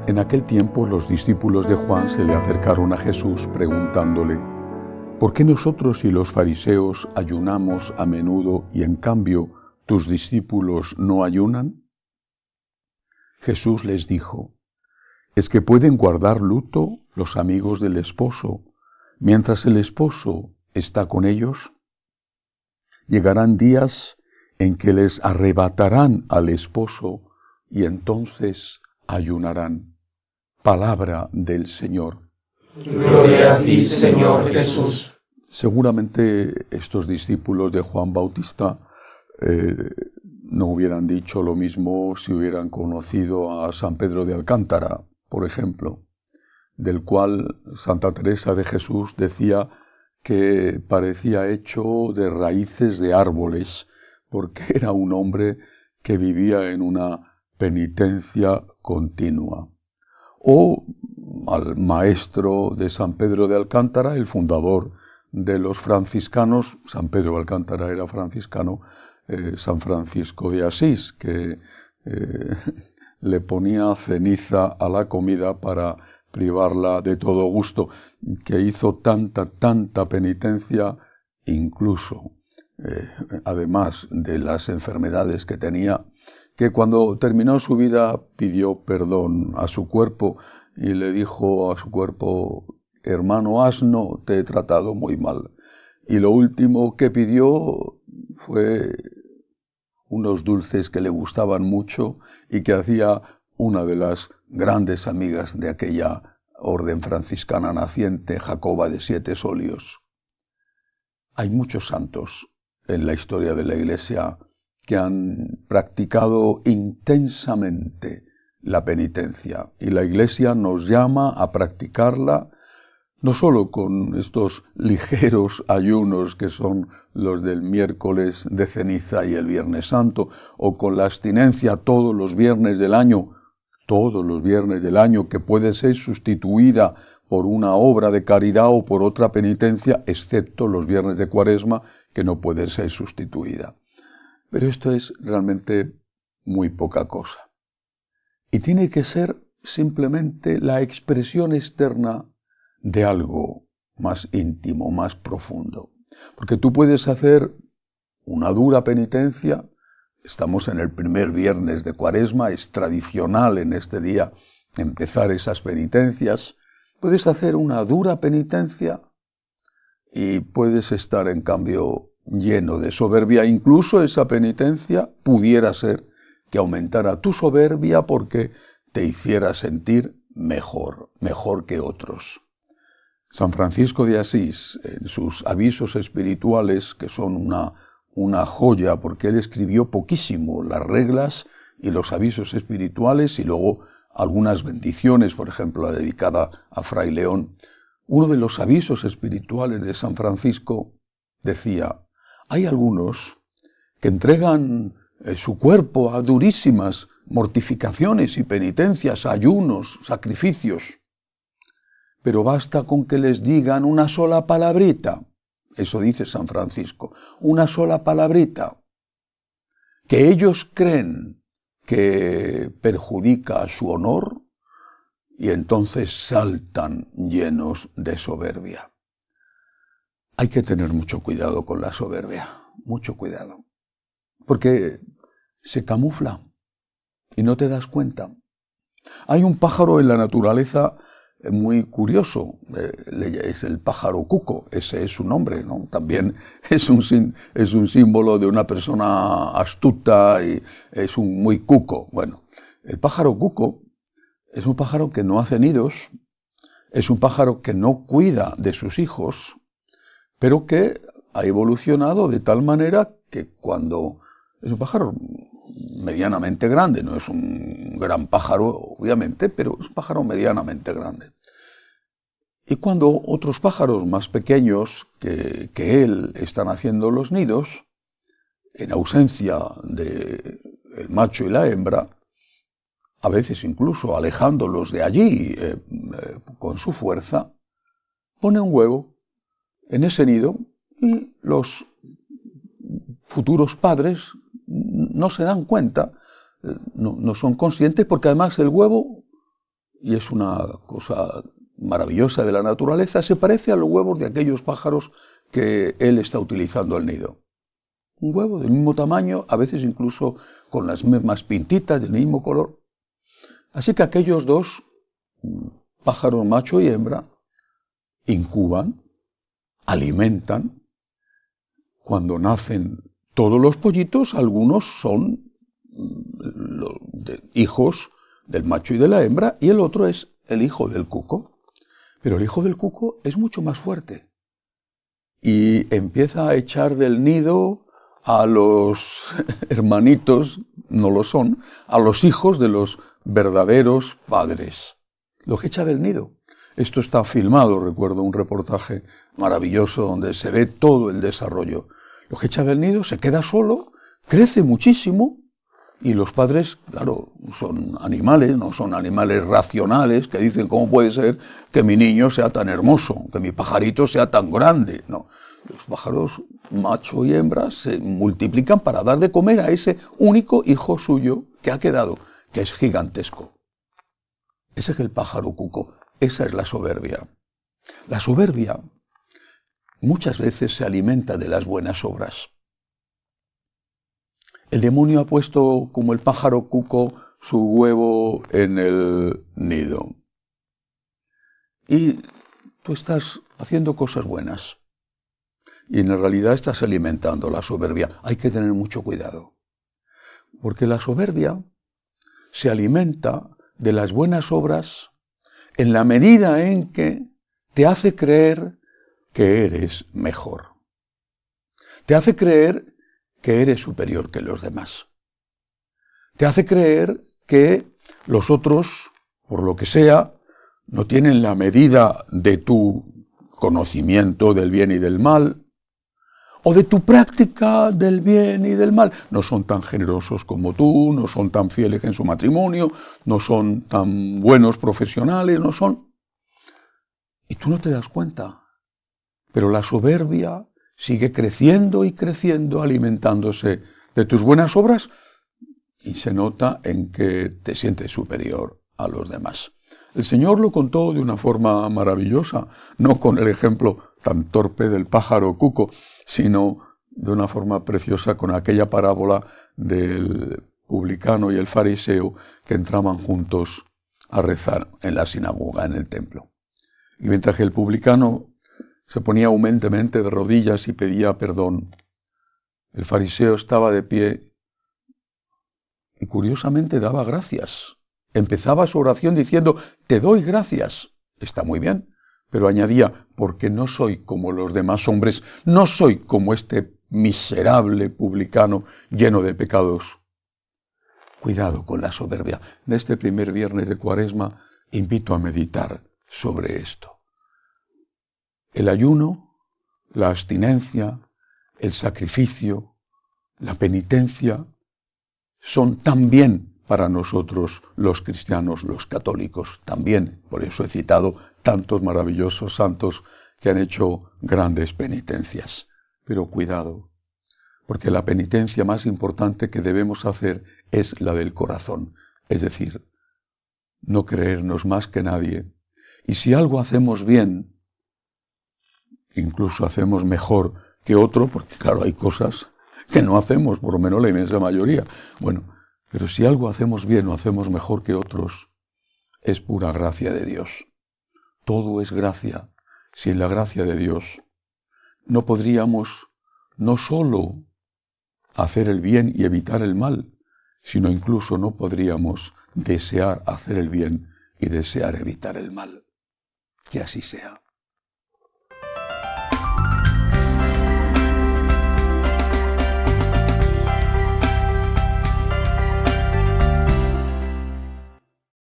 En aquel tiempo los discípulos de Juan se le acercaron a Jesús preguntándole: ¿por qué nosotros y los fariseos ayunamos a menudo y en cambio tus discípulos no ayunan? Jesús les dijo: ¿es que pueden guardar luto los amigos del esposo mientras el esposo está con ellos? Llegarán días en que les arrebatarán al esposo y entonces ayunarán. Palabra del Señor. Gloria a ti, Señor Jesús. Seguramente estos discípulos de Juan Bautista no hubieran dicho lo mismo si hubieran conocido a San Pedro de Alcántara, por ejemplo, del cual Santa Teresa de Jesús decía que parecía hecho de raíces de árboles, porque era un hombre que vivía en una penitencia continua. O al maestro de San Pedro de Alcántara, el fundador de los franciscanos. San Pedro de Alcántara era franciscano, San Francisco de Asís, que le ponía ceniza a la comida para privarla de todo gusto, que hizo tanta penitencia, incluso, además de las enfermedades que tenía, que cuando terminó su vida pidió perdón a su cuerpo y le dijo a su cuerpo: hermano asno, te he tratado muy mal. Y lo último que pidió fue unos dulces que le gustaban mucho y que hacía una de las grandes amigas de aquella orden franciscana naciente, Jacoba de Siete Solios. Hay muchos santos en la historia de la Iglesia que han practicado intensamente la penitencia, y la Iglesia nos llama a practicarla no solo con estos ligeros ayunos que son los del miércoles de ceniza y el Viernes Santo, o con la abstinencia todos los viernes del año, que puede ser sustituida por una obra de caridad o por otra penitencia, excepto los viernes de Cuaresma, que no puede ser sustituida. Pero esto es realmente muy poca cosa. Y tiene que ser simplemente la expresión externa de algo más íntimo, más profundo. Porque tú puedes hacer una dura penitencia. Estamos en el primer viernes de Cuaresma, es tradicional en este día empezar esas penitencias. Puedes hacer una dura penitencia y puedes estar en cambio lleno de soberbia. Incluso esa penitencia pudiera ser que aumentara tu soberbia porque te hiciera sentir mejor que otros. San Francisco de Asís, en sus avisos espirituales, que son una joya, porque él escribió poquísimo, las reglas y los avisos espirituales, y luego algunas bendiciones, por ejemplo, la dedicada a Fray León. Uno de los avisos espirituales de San Francisco decía: hay algunos que entregan su cuerpo a durísimas mortificaciones y penitencias, ayunos, sacrificios, pero basta con que les digan una sola palabrita. Eso dice San Francisco, una sola palabrita, que ellos creen que perjudica a su honor, y entonces saltan llenos de soberbia. Hay que tener mucho cuidado con la soberbia, mucho cuidado, porque se camufla y no te das cuenta. Hay un pájaro en la naturaleza muy curioso, es el pájaro cuco, ese es su nombre, ¿no? También es un símbolo de una persona astuta y es un muy cuco. Bueno, el pájaro cuco es un pájaro que no hace nidos, es un pájaro que no cuida de sus hijos, pero que ha evolucionado de tal manera que cuando es un pájaro medianamente grande, no es un gran pájaro, obviamente, pero es un pájaro medianamente grande. Y cuando otros pájaros más pequeños que él están haciendo los nidos, en ausencia del macho y la hembra, a veces incluso alejándolos de allí con su fuerza, pone un huevo en ese nido y los futuros padres no se dan cuenta, no son conscientes, porque además el huevo y es una cosa maravillosa de la naturaleza, se parece a los huevos de aquellos pájaros que él está utilizando al nido. Un huevo del mismo tamaño, a veces incluso con las mismas pintitas, del mismo color. Así que aquellos dos pájaros, macho y hembra, incuban, alimentan. Cuando nacen todos los pollitos, algunos son hijos del macho y de la hembra, y el otro es el hijo del cuco. Pero el hijo del cuco es mucho más fuerte y empieza a echar del nido a los hermanitos, no lo son, a los hijos de los verdaderos padres. Los echa del nido. Esto está filmado, recuerdo un reportaje maravilloso donde se ve todo el desarrollo. Los echa del nido, se queda solo, crece muchísimo, y los padres, claro, son animales, no son animales racionales que dicen, ¿cómo puede ser que mi niño sea tan hermoso, que mi pajarito sea tan grande? No, los pájaros macho y hembra se multiplican para dar de comer a ese único hijo suyo que ha quedado, que es gigantesco. Ese es el pájaro cuco, esa es la soberbia. La soberbia muchas veces se alimenta de las buenas obras. El demonio ha puesto como el pájaro cuco su huevo en el nido. Y tú estás haciendo cosas buenas. Y en realidad estás alimentando la soberbia. Hay que tener mucho cuidado. Porque la soberbia se alimenta de las buenas obras en la medida en que te hace creer que eres mejor. Te hace creer que eres superior que los demás. Te hace creer que los otros, por lo que sea, no tienen la medida de tu conocimiento del bien y del mal, o de tu práctica del bien y del mal. No son tan generosos como tú, no son tan fieles en su matrimonio, no son tan buenos profesionales, no son... Y tú no te das cuenta. Pero la soberbia sigue creciendo y creciendo, alimentándose de tus buenas obras, y se nota en que te sientes superior a los demás. El Señor lo contó de una forma maravillosa, no con el ejemplo tan torpe del pájaro cuco, sino de una forma preciosa con aquella parábola del publicano y el fariseo que entraban juntos a rezar en la sinagoga, en el templo. Y mientras que el publicano se ponía humildemente de rodillas y pedía perdón, el fariseo estaba de pie y curiosamente daba gracias. Empezaba su oración diciendo, te doy gracias. Está muy bien, pero añadía, porque no soy como los demás hombres, no soy como este miserable publicano lleno de pecados. Cuidado con la soberbia. En este primer viernes de Cuaresma invito a meditar sobre esto. El ayuno, la abstinencia, el sacrificio, la penitencia, son también para nosotros los cristianos, los católicos, también. Por eso he citado tantos maravillosos santos que han hecho grandes penitencias. Pero cuidado, porque la penitencia más importante que debemos hacer es la del corazón, es decir, no creernos más que nadie. Y si algo hacemos bien, incluso hacemos mejor que otro, porque claro, hay cosas que no hacemos, por lo menos la inmensa mayoría. Bueno, pero si algo hacemos bien o hacemos mejor que otros, es pura gracia de Dios. Todo es gracia. Sin la gracia de Dios, no podríamos no solo hacer el bien y evitar el mal, sino incluso no podríamos desear hacer el bien y desear evitar el mal. Que así sea.